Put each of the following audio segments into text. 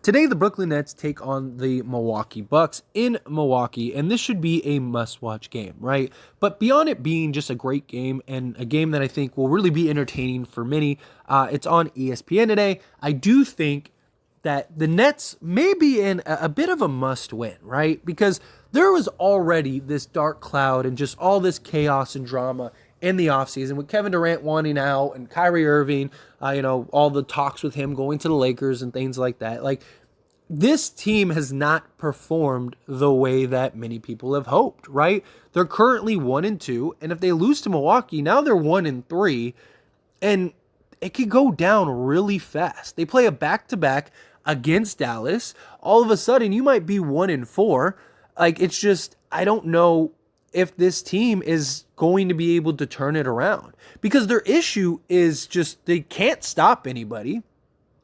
Today, the Brooklyn Nets take on the Milwaukee Bucks in Milwaukee, and this should be a must-watch game, right? But beyond it being just a great game and a game that I think will really be entertaining for many, it's on ESPN today. I do think that the Nets may be in a bit of a must-win, right? Because there was already this dark cloud and just all this chaos and drama in the offseason with Kevin Durant wanting out and Kyrie Irving, all the talks with him going to the Lakers and things like that. Like, this team has not performed the way that many people have hoped, right? They're currently 1-2, and if they lose to Milwaukee, now they're 1-3, and it could go down really fast. They play a back-to-back against Dallas. All of a sudden, you might be 1-4. Like, it's just, I don't know if this team is going to be able to turn it around, because their issue is just they can't stop anybody,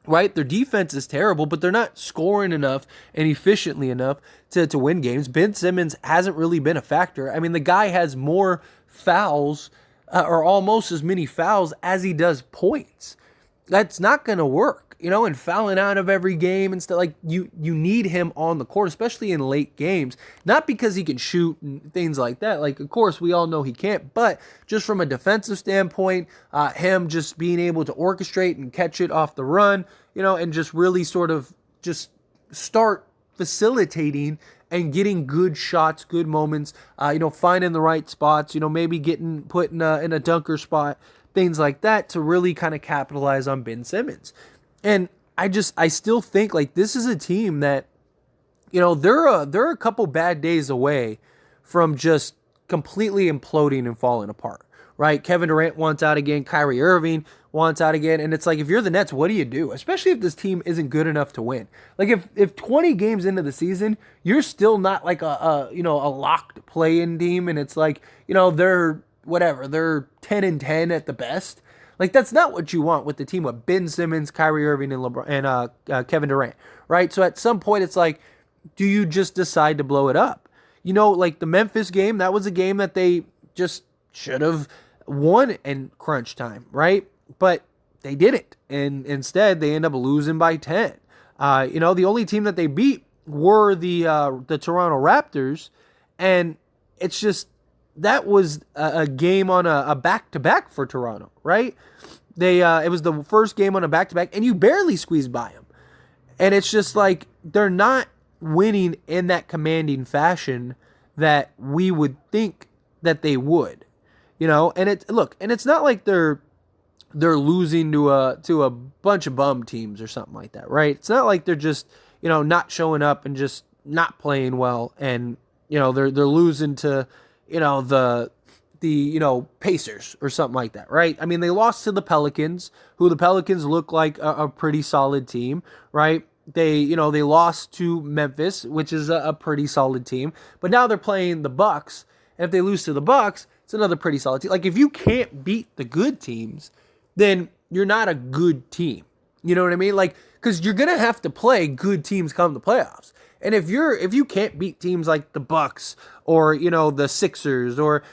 right? Their defense is terrible, but they're not scoring enough and efficiently enough to win games. Ben Simmons hasn't really been a factor. I mean, the guy has more fouls or almost as many fouls as he does points. That's not going to work, and fouling out of every game and stuff. Like, you need him on the court, especially in late games, not because he can shoot and things like that. Like, of course, we all know he can't, but just from a defensive standpoint, him just being able to orchestrate and catch it off the run, and just really sort of just start facilitating and getting good shots, good moments, finding the right spots, maybe getting put in a dunker spot, things like that, to really kind of capitalize on Ben Simmons. And I still think, like, this is a team that, they're a couple bad days away from just completely imploding and falling apart, right? Kevin Durant wants out again. Kyrie Irving wants out again. And it's like, if you're the Nets, what do you do? Especially if this team isn't good enough to win. Like, if 20 games into the season, you're still not like a locked play-in team, and it's like, they're 10-10 at the best. Like, that's not what you want with the team with Ben Simmons, Kyrie Irving, and LeBron and Kevin Durant, right? So at some point, it's like, do you just decide to blow it up? Like the Memphis game, that was a game that they just should have won in crunch time, right? But they didn't, and instead they end up losing by 10. The only team that they beat were the Toronto Raptors, and it's just, that was a game on a back-to-back for Toronto, right? It was the first game on a back-to-back, and you barely squeezed by them. And it's just like, they're not winning in that commanding fashion that we would think that they would, And it's not like they're losing to a bunch of bum teams or something like that, right? It's not like they're just not showing up and just not playing well, and they're losing to the Pacers or something like that, right? I mean, they lost to the Pelicans, who the Pelicans look like a pretty solid team, right? They lost to Memphis, which is a pretty solid team, but now they're playing the Bucks, and if they lose to the Bucks, it's another pretty solid team. Like, if you can't beat the good teams, then you're not a good team. You know what I mean? Like, because you're gonna have to play good teams come the playoffs. And if you can't beat teams like the Bucks or the Sixers or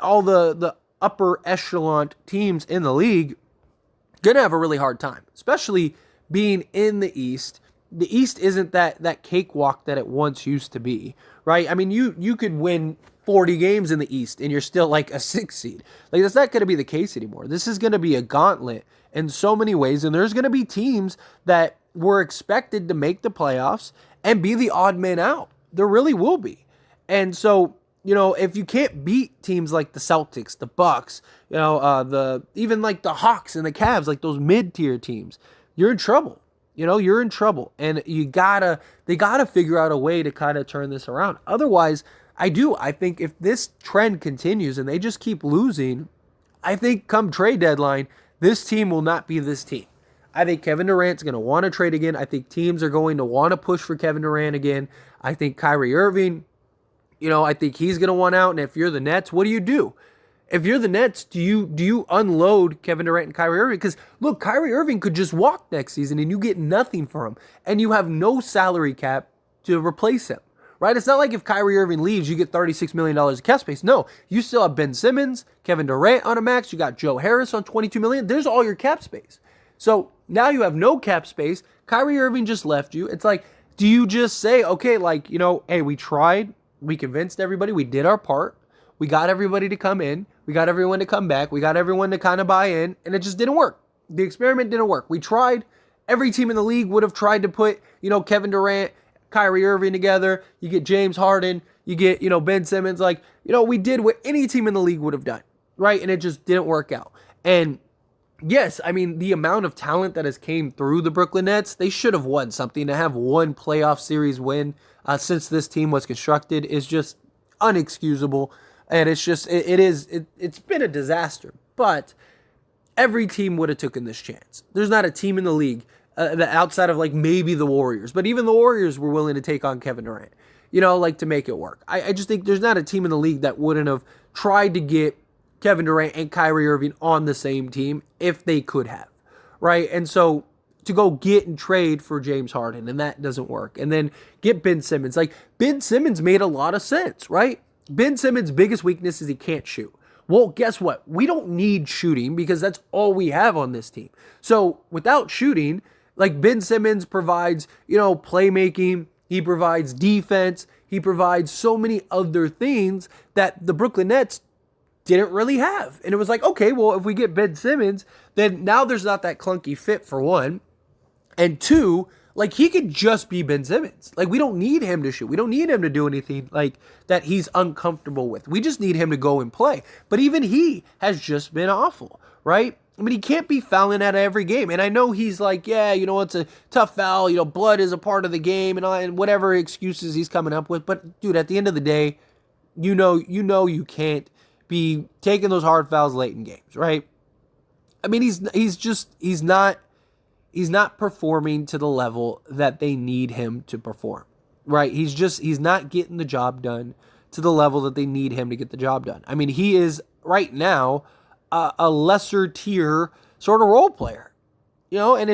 all the upper echelon teams in the league, you're gonna have a really hard time, especially being in the East. The East isn't that cakewalk that it once used to be, right? I mean, you could win 40 games in the East and you're still like a 6 seed. Like, that's not going to be the case anymore. This is going to be a gauntlet in so many ways, and there's going to be teams that were expected to make the playoffs and be the odd man out. There really will be. And so, if you can't beat teams like the Celtics, the Bucks, even like the Hawks and the Cavs, like those mid-tier teams, you're in trouble. You're in trouble. And they gotta figure out a way to kind of turn this around. Otherwise, I think if this trend continues and they just keep losing, I think come trade deadline, this team will not be this team. I think Kevin Durant's going to want to trade again. I think teams are going to want to push for Kevin Durant again. I think Kyrie Irving, I think he's going to want out. And if you're the Nets, what do you do? If you're the Nets, do you unload Kevin Durant and Kyrie Irving? Because, look, Kyrie Irving could just walk next season and you get nothing for him. And you have no salary cap to replace him, right? It's not like if Kyrie Irving leaves, you get $36 million of cap space. No, you still have Ben Simmons, Kevin Durant on a max. You got Joe Harris on $22 million. There's all your cap space. So now you have no cap space. Kyrie Irving just left you. It's like, do you just say, okay, like, hey, we tried, we convinced everybody, we did our part, we got everybody to come in, we got everyone to come back, we got everyone to kind of buy in, and it just didn't work. The experiment didn't work. We tried. Every team in the league would have tried to put, Kevin Durant, Kyrie Irving together. You get James Harden, you get, Ben Simmons. Like, we did what any team in the league would have done, right? And it just didn't work out. And yes, I mean, the amount of talent that has came through the Brooklyn Nets, they should have won something. To have one playoff series win since this team was constructed is just unexcusable. And it's just, it's been a disaster. But every team would have taken this chance. There's not a team in the league that outside of like maybe the Warriors, but even the Warriors were willing to take on Kevin Durant, to make it work. I just think there's not a team in the league that wouldn't have tried to get Kevin Durant and Kyrie Irving on the same team if they could have, right? And so to go get and trade for James Harden, and that doesn't work, and then get Ben Simmons. Like, Ben Simmons made a lot of sense, right? Ben Simmons' biggest weakness is he can't shoot. Well, guess what? We don't need shooting because that's all we have on this team. So without shooting, like, Ben Simmons provides, playmaking, he provides defense, he provides so many other things that the Brooklyn Nets didn't really have. And it was like, okay, well, if we get Ben Simmons, then now there's not that clunky fit, for one. And two, like, he could just be Ben Simmons. Like, we don't need him to shoot. We don't need him to do anything like that he's uncomfortable with. We just need him to go and play. But even he has just been awful, right? I mean, he can't be fouling out of every game. And I know he's like, yeah, it's a tough foul. Blood is a part of the game and whatever excuses he's coming up with. But, dude, at the end of the day, you can't be taking those hard fouls late in games, right? I mean, he's not performing to the level that they need him to perform, right? He's not getting the job done to the level that they need him to get the job done. I mean, he is right now a lesser tier sort of role player, and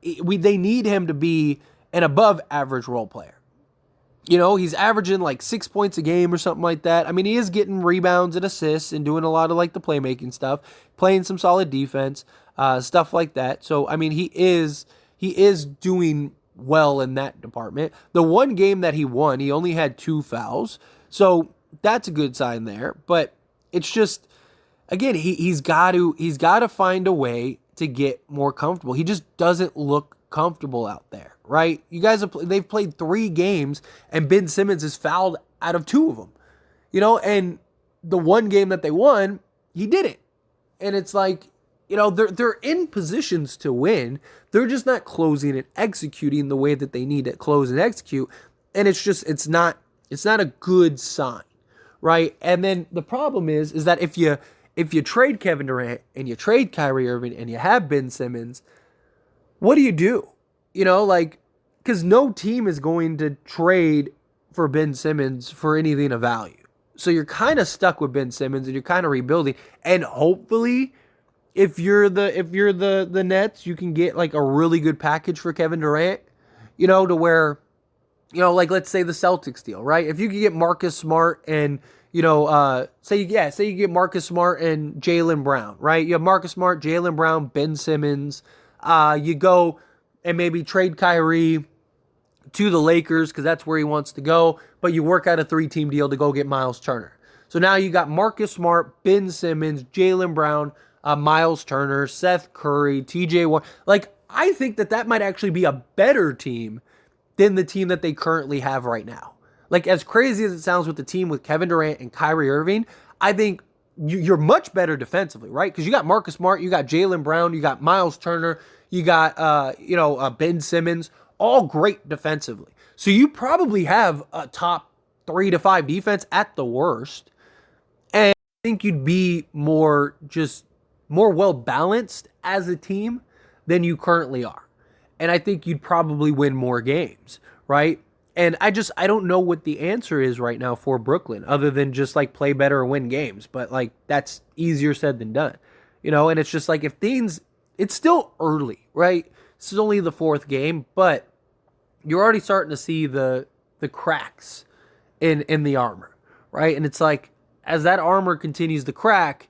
they need him to be an above average role player. He's averaging like 6 points a game or something like that. I mean, he is getting rebounds and assists and doing a lot of like the playmaking stuff, playing some solid defense, stuff like that. So, I mean, he is doing well in that department. The one game that he won, he only had 2 fouls. So that's a good sign there. But it's just, again, he's got to find a way to get more comfortable. He just doesn't look comfortable out there, right? You guys they've played 3 games and Ben Simmons is fouled out of 2 of them, and the one game that they won, he didn't. And it's like, they're in positions to win. They're just not closing and executing the way that they need to close and execute. And it's not a good sign, right? And then the problem is that if you trade Kevin Durant and you trade Kyrie Irving and you have Ben Simmons, what do? Because no team is going to trade for Ben Simmons for anything of value. So you're kind of stuck with Ben Simmons and you're kind of rebuilding. And hopefully, if you're the Nets, you can get like a really good package for Kevin Durant, to where, like let's say the Celtics deal, right? If you could get Marcus Smart and say you get Marcus Smart and Jaylen Brown, right? You have Marcus Smart, Jaylen Brown, Ben Simmons. You go and maybe trade Kyrie to the Lakers because that's where he wants to go, but you work out a 3-team deal to go get Miles Turner. So now you got Marcus Smart, Ben Simmons, Jaylen Brown, Miles Turner, Seth Curry, TJ Warren. Like, I think that might actually be a better team than the team that they currently have right now. Like, as crazy as it sounds with the team with Kevin Durant and Kyrie Irving, I think you're much better defensively, right? Because you got Marcus Smart, you got Jaylen Brown, you got Miles Turner, you got Ben Simmons, all great defensively. So you probably have a top 3 to 5 defense at the worst. And I think you'd be more well balanced as a team than you currently are. And I think you'd probably win more games, right? And I don't know what the answer is right now for Brooklyn other than just like play better or win games. But like, that's easier said than done, and it's just like it's still early, right? This is only the 4th game, but you're already starting to see the cracks in the armor, right? And it's like, as that armor continues to crack,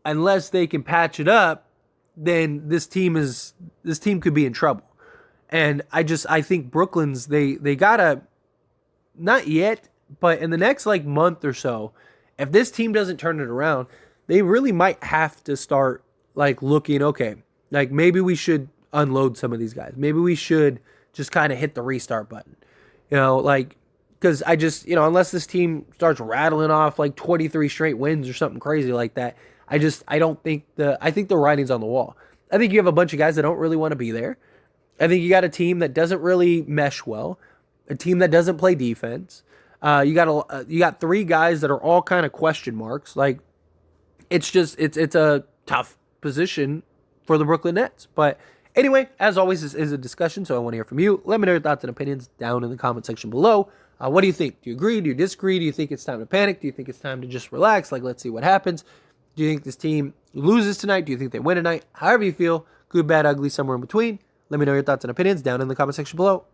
unless they can patch it up, then this team could be in trouble. And I think Brooklyn's they gotta, not yet, but in the next like month or so, if this team doesn't turn it around, they really might have to start like looking, okay, like maybe we should unload some of these guys. Maybe we should just kind of hit the restart button. Like, because unless this team starts rattling off like 23 straight wins or something crazy like that, I think the writing's on the wall. I think you have a bunch of guys that don't really want to be there. I think you got a team that doesn't really mesh well, a team that doesn't play defense. You got three guys that are all kind of question marks. Like, it's a tough position for the Brooklyn Nets. But anyway, as always, this is a discussion, so I want to hear from you. Let me know your thoughts and opinions down in the comment section below. What do you think? Do you agree? Do you disagree? Do you think it's time to panic? Do you think it's time to just relax? Like, let's see what happens. Do you think this team loses tonight? Do you think they win tonight? However you feel, good, bad, ugly, somewhere in between. Let me know your thoughts and opinions down in the comment section below.